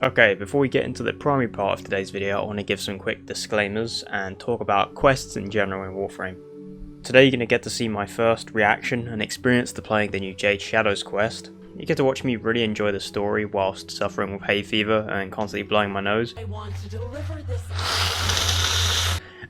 Okay, before we get into the primary part of today's video, I want to give some quick disclaimers and talk about quests in general in Warframe. Today you're going to get to see my first reaction and experience to playing the new Jade Shadows quest. You get to watch me really enjoy the story whilst suffering with hay fever and constantly blowing my nose. I want to deliver this.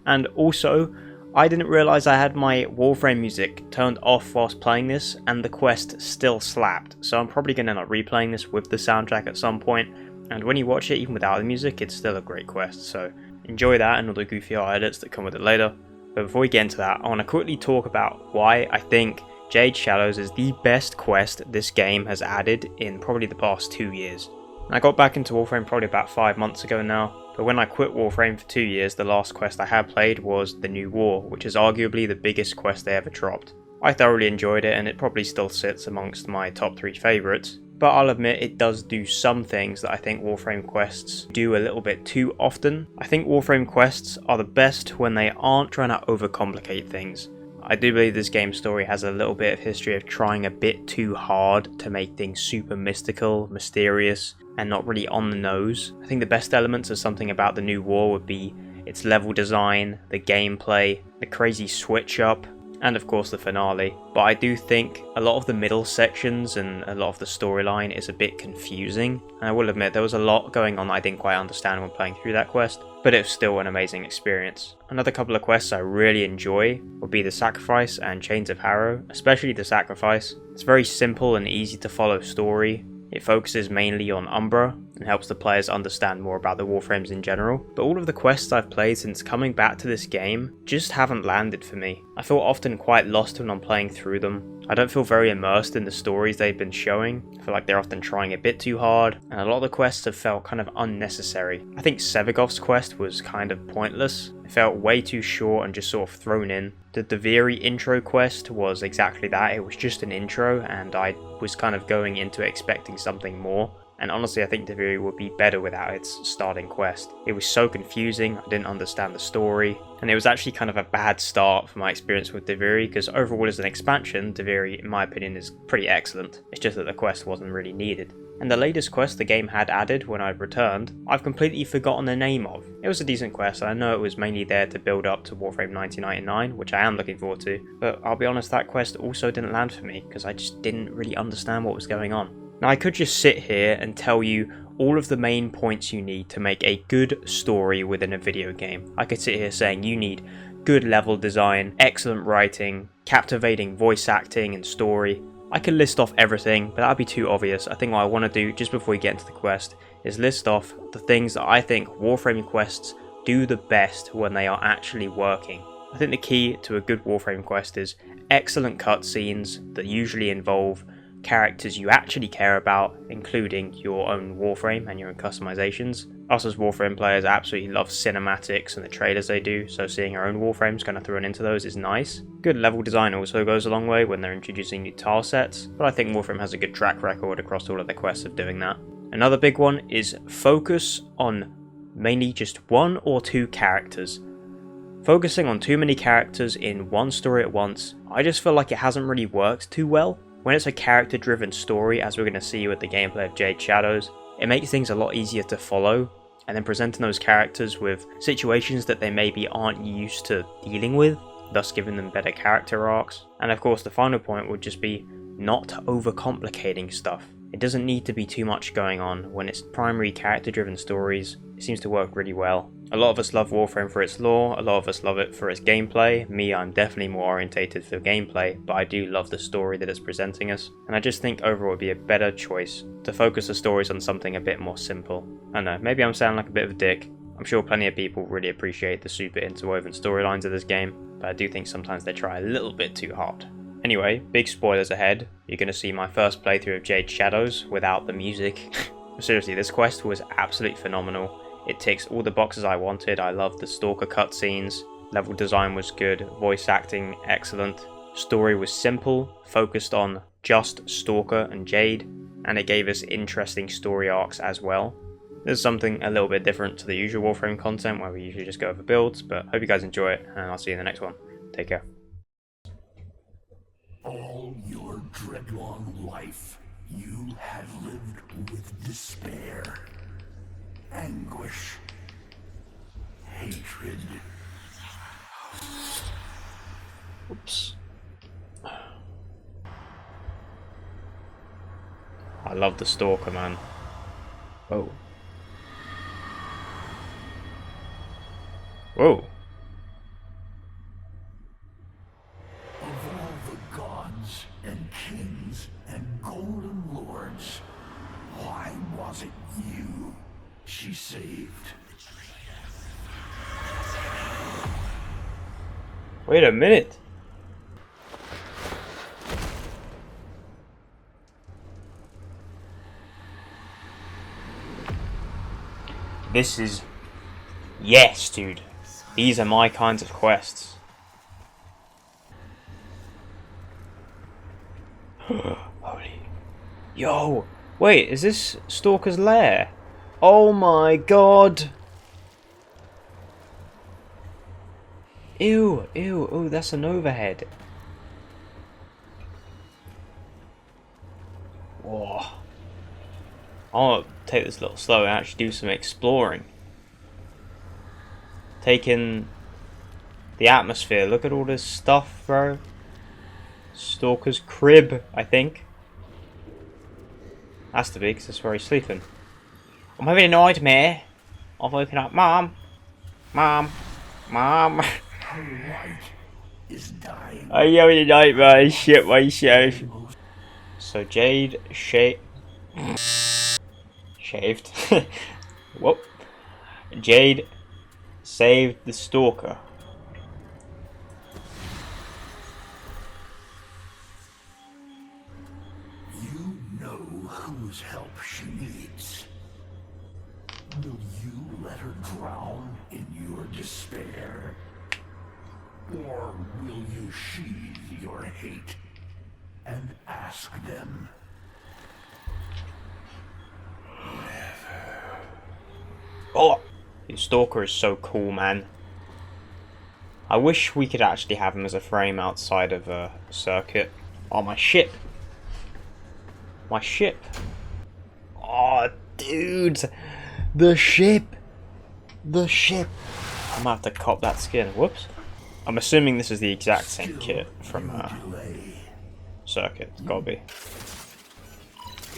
And also, I didn't realise I had my Warframe music turned off whilst playing this and the quest still slapped, so I'm probably going to end up replaying this with the soundtrack at some point. And when you watch it, even without the music, it's still a great quest, so enjoy that and all the goofy art edits that come with it later. But before we get into that, I want to quickly talk about why I think Jade Shadows is the best quest this game has added in probably the past 2 years. I got back into Warframe probably about 5 months ago now, but when I quit Warframe for 2 years, the last quest I had played was The New War, which is arguably the biggest quest they ever dropped. I thoroughly enjoyed it and it probably still sits amongst my top 3 favourites. But I'll admit it does do some things that I think Warframe quests do a little bit too often. I think Warframe quests are the best when they aren't trying to overcomplicate things. I do believe this game's story has a little bit of history of trying a bit too hard to make things super mystical, mysterious, and not really on the nose. I think the best elements of something about The New War would be its level design, the gameplay, the crazy switch up, and of course the finale. But I do think a lot of the middle sections and a lot of the storyline is a bit confusing, and I will admit there was a lot going on that I didn't quite understand when playing through that quest, but it was still an amazing experience. Another couple of quests I really enjoy would be the Sacrifice and Chains of Harrow, especially the Sacrifice. It's a very simple and easy to follow story. It focuses mainly on Umbra and helps the players understand more about the Warframes in general, but all of the quests I've played since coming back to this game just haven't landed for me. I feel often quite lost when I'm playing through them. I don't feel very immersed in the stories they've been showing. I feel like they're often trying a bit too hard, and a lot of the quests have felt kind of unnecessary. I think Sevagov's quest was kind of pointless. It felt way too short and just sort of thrown in. The Deviri intro quest was exactly that, it was just an intro and I was kind of going into it expecting something more. And honestly I think Deviri would be better without its starting quest. It was so confusing, I didn't understand the story, and it was actually kind of a bad start for my experience with Deviri, because overall as an expansion, Deviri in my opinion is pretty excellent. It's just that the quest wasn't really needed. And the latest quest the game had added when I returned, I've completely forgotten the name of. It was a decent quest, and I know it was mainly there to build up to Warframe 1999, which I am looking forward to, but I'll be honest, that quest also didn't land for me, because I just didn't really understand what was going on. Now I could just sit here and tell you all of the main points you need to make a good story within a video game. I could sit here saying you need good level design, excellent writing, captivating voice acting and story. I could list off everything, but that'd be too obvious. I think what I want to do just before we get into the quest is list off the things that I think Warframe quests do the best when they are actually working. I think the key to a good Warframe quest is excellent cutscenes that usually involve characters you actually care about, including your own Warframe and your own customizations. Us as Warframe players absolutely love cinematics and the trailers they do, so seeing our own Warframes kind of thrown into those is nice. Good level design also goes a long way when they're introducing new tile sets, but I think Warframe has a good track record across all of their quests of doing that. Another big one is focus on mainly just 1 or 2 characters. Focusing on too many characters in one story at once, I just feel like it hasn't really worked too well. When it's a character driven story, as we're going to see with the gameplay of Jade Shadows, it makes things a lot easier to follow, and then presenting those characters with situations that they maybe aren't used to dealing with, thus giving them better character arcs. And of course the final point would just be not overcomplicating stuff. It doesn't need to be too much going on. When it's primary character driven stories, it seems to work really well. A lot of us love Warframe for its lore, a lot of us love it for its gameplay. Me, I'm definitely more orientated for gameplay, but I do love the story that it's presenting us. And I just think overall it would be a better choice to focus the stories on something a bit more simple. I don't know, maybe I'm sounding like a bit of a dick. I'm sure plenty of people really appreciate the super interwoven storylines of this game, but I do think sometimes they try a little bit too hard. Anyway, big spoilers ahead. You're going to see my first playthrough of Jade Shadows without the music. Seriously, this quest was absolutely phenomenal. It ticks all the boxes I wanted. I loved the Stalker cutscenes, level design was good, voice acting excellent, story was simple, focused on just Stalker and Jade, and it gave us interesting story arcs as well. This is something a little bit different to the usual Warframe content where we usually just go over builds, but hope you guys enjoy it, and I'll see you in the next one. Take care. All your dreadlong life, you have lived with despair. anguish, hatred. Oops. I love the Stalker, man. Whoa. Whoa. Of all the gods and kings and golden lords, why was it you she saved? Wait a minute. This is... Yes, dude. These are my kinds of quests. Holy... Yo! Wait, is this Stalker's lair? Oh my god! Ew, ew, oh, that's an overhead. Whoa. I'll take this a little slow and actually do some exploring. Take in the atmosphere. Look at all this stuff, bro. Stalker's crib, I think. Has to be, because that's where he's sleeping. I'm having a nightmare. I've woken up. Mom. Mom. Mom. Her light is dying. I'm having a nightmare. I shit myself. So Jade shaved. Whoop. Jade saved the Stalker. You know whose help she needs. Will you let her drown in your despair? Or will you sheathe your hate and ask them? Oh, the Stalker is so cool, man. I wish we could actually have him as a frame outside of a circuit. Oh, my ship. My ship. Oh, dude. The ship. The ship. I'm gonna have to cop that skin. Whoops. I'm assuming this is the exact same kit from Circuit. Gotta be.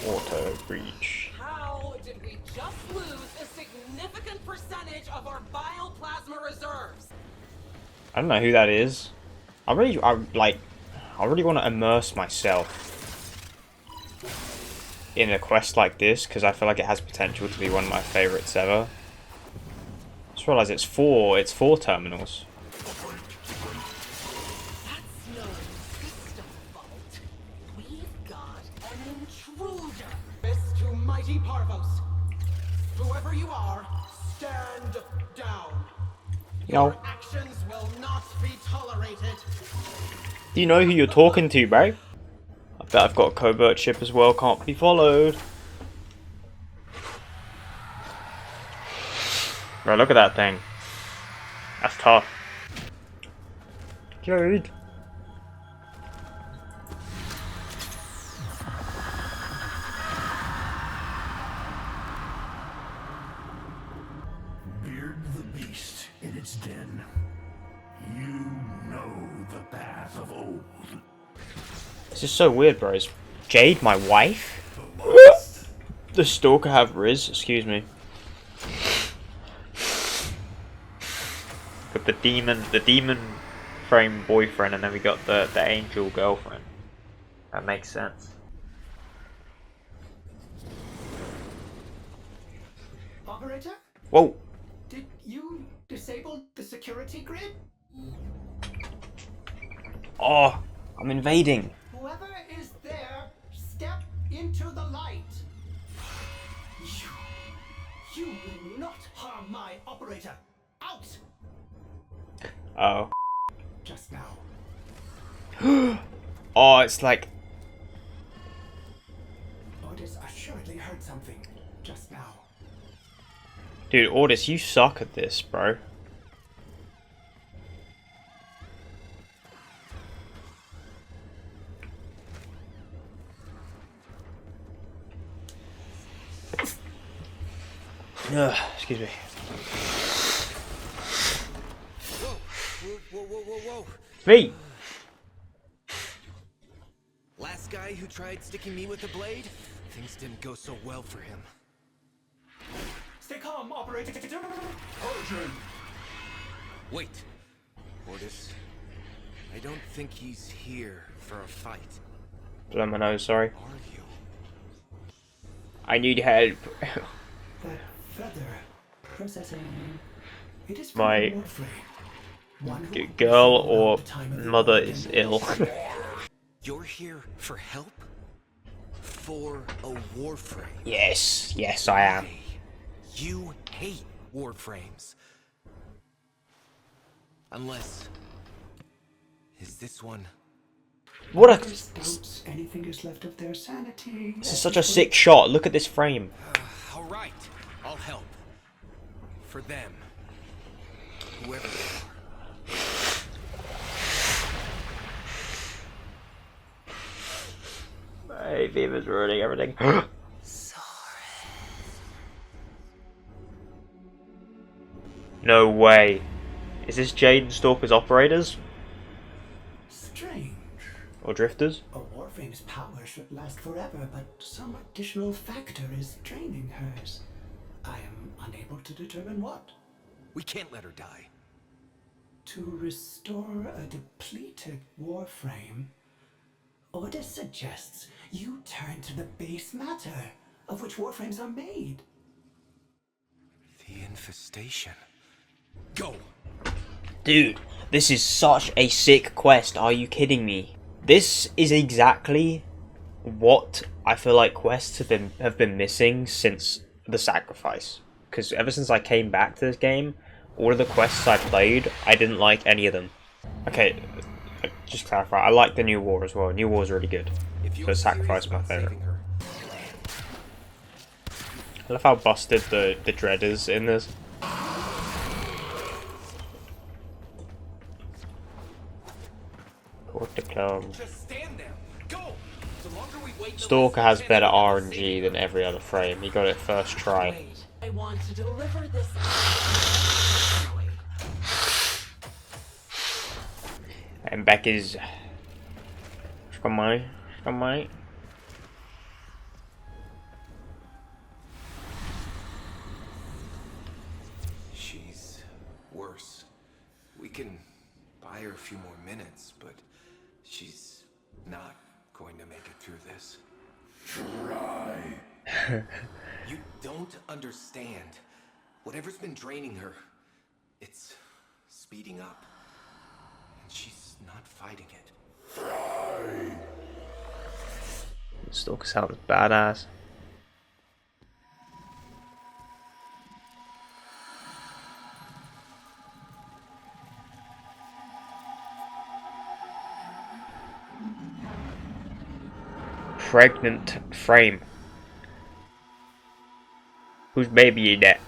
Auto breach. How did we just lose a significant percentage of our bioplasma reserves? I don't know who that is. I really want to immerse myself in a quest like this because I feel like it has potential to be one of my favorites ever. I just realised it's four terminals. That's no system fault. We've got an intruder. This to mighty Parvos. Whoever you are, stand down. Your actions will not be tolerated. Do you know who you're talking to, bro? I bet I've got a covert ship as well, can't be followed. Bro, look at that thing. That's tough. Jade. Beard the beast in its den. You know the path of old. This is so weird, bro. Is Jade my wife? The Stalker have Riz? Excuse me. Got the demon frame boyfriend, and then we got the angel girlfriend. That makes sense. Operator? Whoa! Did you disable the security grid? Oh, I'm invading. Whoever is there, step into the light. You will not harm my operator. Out! Oh. Just now. Oh, it's like... Otis assuredly heard something just now. Dude, Ordis, you suck at this, bro. Excuse me. Whoa. Me! Last guy who tried sticking me with a blade? Things didn't go so well for him. Stay calm, operator. Urgent! Wait. Ordis. I don't think he's here for a fight. Blow my nose, sorry. Are you? I need help. That feather. Processing. It is My Warframe. One who girl is or the time of the mother Order. is ill. You're here for help? For a Warframe? Yes, I am. You hate Warframes. Unless... Is this one... What a... There's doubts anything is left of their sanity. This is such a sick shot. Look at this frame. Alright, I'll help. For them. Whoever they are. Hey, Viva's ruining everything. No way. Is this Jade and Stalker's operators? Strange. Or drifters? A Warframe's power should last forever, but some additional factor is draining hers. I am unable to determine what. We can't let her die. To restore a depleted Warframe, Order suggests you turn to the base matter of which Warframes are made. The infestation. Go! Dude, this is such a sick quest. Are you kidding me? This is exactly what I feel like quests have been missing since the sacrifice. Because ever since I came back to this game, all of the quests I played, I didn't like any of them. Okay, just clarify. I like the New War as well. New War is really good. But Sacrifice is my favourite. I love how busted the dread is in this. Court the clone. Just stand there. Go! The longer we wait, the Stalker less has better chance of RNG than every other frame. He got it first try. Wait, I want to deliver this. And Becky's... Come on. She's worse. We can buy her a few more minutes, but she's not going to make it through this. Try. You don't understand. Whatever's been draining her, it's speeding up. And she's not fighting it. Try. Stalker sounds badass. Pregnant frame. Whose baby is that?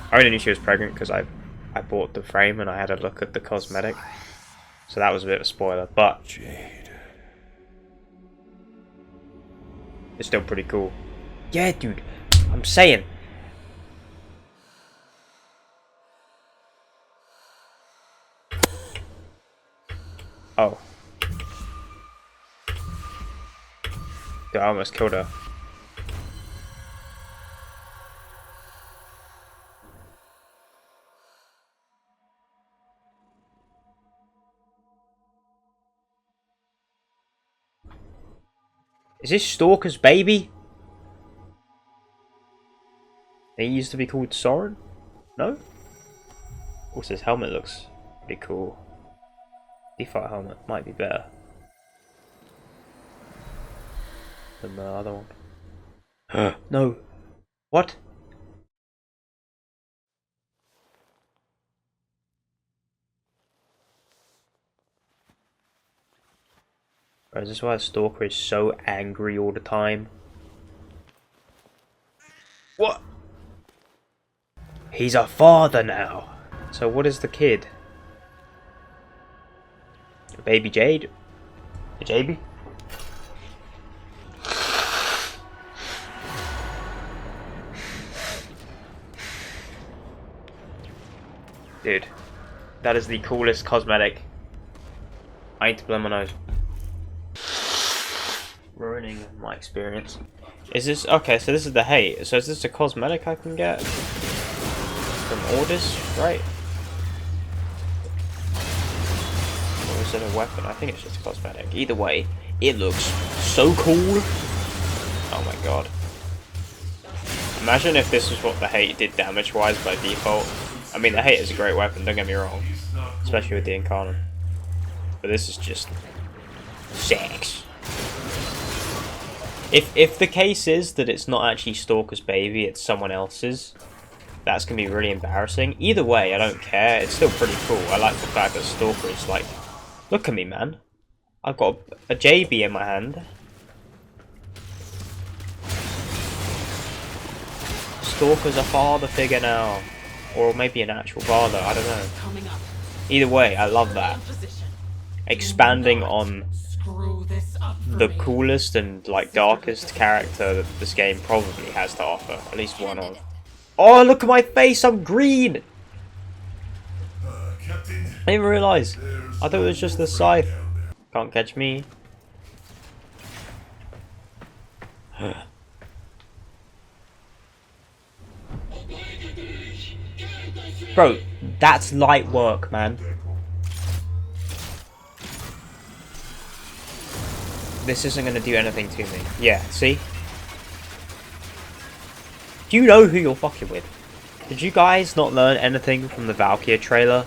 I already knew she was pregnant because I bought the frame and I had a look at the cosmetic. So that was a bit of a spoiler, but Jade. it's still pretty cool. Yeah, dude, I'm saying. Oh. Dude, I almost killed her. Is this Stalker's baby? He used to be called Soren? No? Also, his helmet looks pretty cool. Default helmet might be better than the other one. No. What? Or is this why Stalker is so angry all the time? What? He's a father now. So what is the kid? Baby Jade? A Jade? Dude, that is the coolest cosmetic. I need to blow my nose. Ruining my experience. Is this okay? So this is the hate. So is this a cosmetic I can get from orders, right? Or is it a weapon? I think it's just a cosmetic. Either way, it looks so cool. Oh my god. Imagine if this was what the hate did damage-wise by default. I mean, the hate is a great weapon, don't get me wrong. Especially with the Incarnate. But this is just sex. If the case is that it's not actually Stalker's baby, it's someone else's, that's going to be really embarrassing. Either way, I don't care. It's still pretty cool. I like the fact that Stalker is like, look at me, man. I've got a JB in my hand. Stalker's a father figure now. Or maybe an actual father, I don't know. Either way, I love that. Expanding on the coolest and like darkest character that this game probably has to offer. At least one of. Oh, look at my face, I'm green! Captain, I didn't realise. I thought it was just the scythe. Can't catch me. Bro, that's light work, man. This isn't going to do anything to me. Yeah, see? Do you know who you're fucking with? Did you guys not learn anything from the Valkyrie trailer?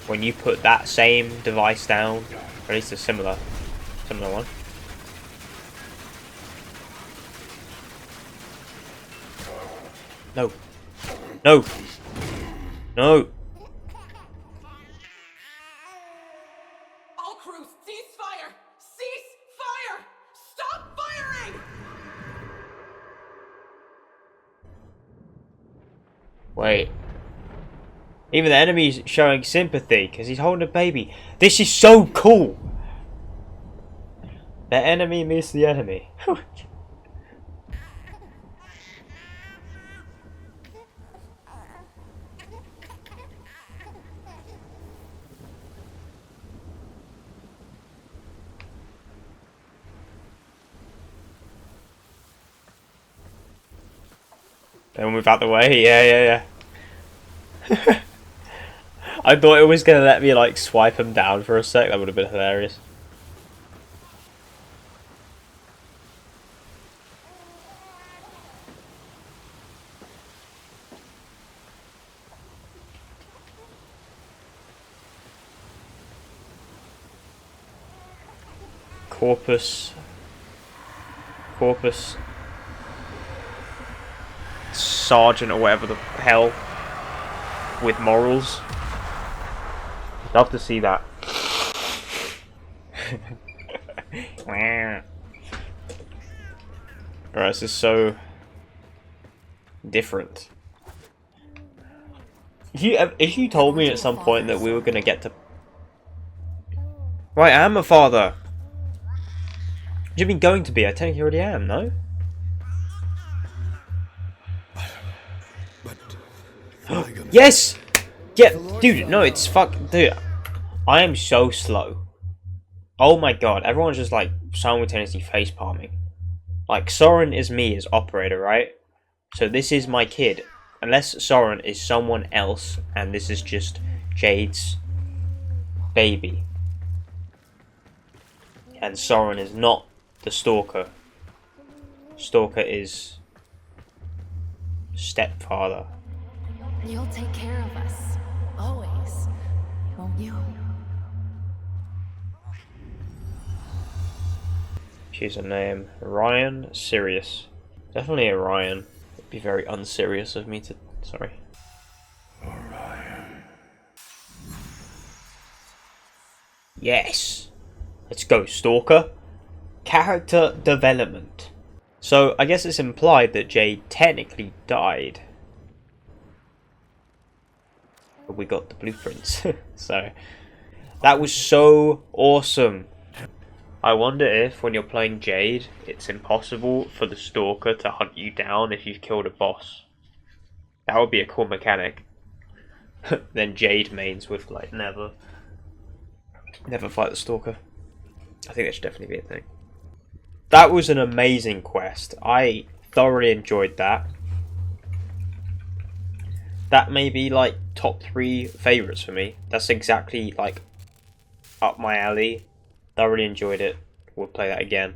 When you put that same device down, or at least a similar one. No. No. No. All crews, cease fire! Cease fire! Stop firing! Wait. Even the enemy's showing sympathy because he's holding a baby. This is so cool. The enemy meets the enemy. Then move out the way. Yeah. I thought it was gonna let me like swipe him down for a sec. That would have been hilarious. Corpus Sergeant or whatever the hell with morals. Love to see that. Alright, this is so different. If you told me at some point that we were gonna get to... Right, I am a father. What do you mean going to be? I technically already am, no? Yes! Yeah, dude, no, it's dude, I am so slow. Oh my god, everyone's just like simultaneously face palming. Like, Soren is me as operator, right? So this is my kid. Unless Soren is someone else and this is just Jade's baby. And Soren is not the Stalker. Stalker is stepfather. You'll take care of us. Always. Won't you? Choose a name. Ryan, Sirius. Definitely a Ryan. It'd be very unserious of me to... Sorry. Orion. Yes! Let's go, Stalker. Character development. So, I guess it's implied that Jade technically died. But we got the blueprints. So, that was so awesome. I wonder if, when you're playing Jade, it's impossible for the Stalker to hunt you down if you've killed a boss. That would be a cool mechanic. Then Jade mains with like never fight the Stalker. I think that should definitely be a thing. That was an amazing quest. I thoroughly enjoyed that. That may be like top 3 favourites for me. That's exactly like up my alley. Thoroughly enjoyed it. We'll play that again.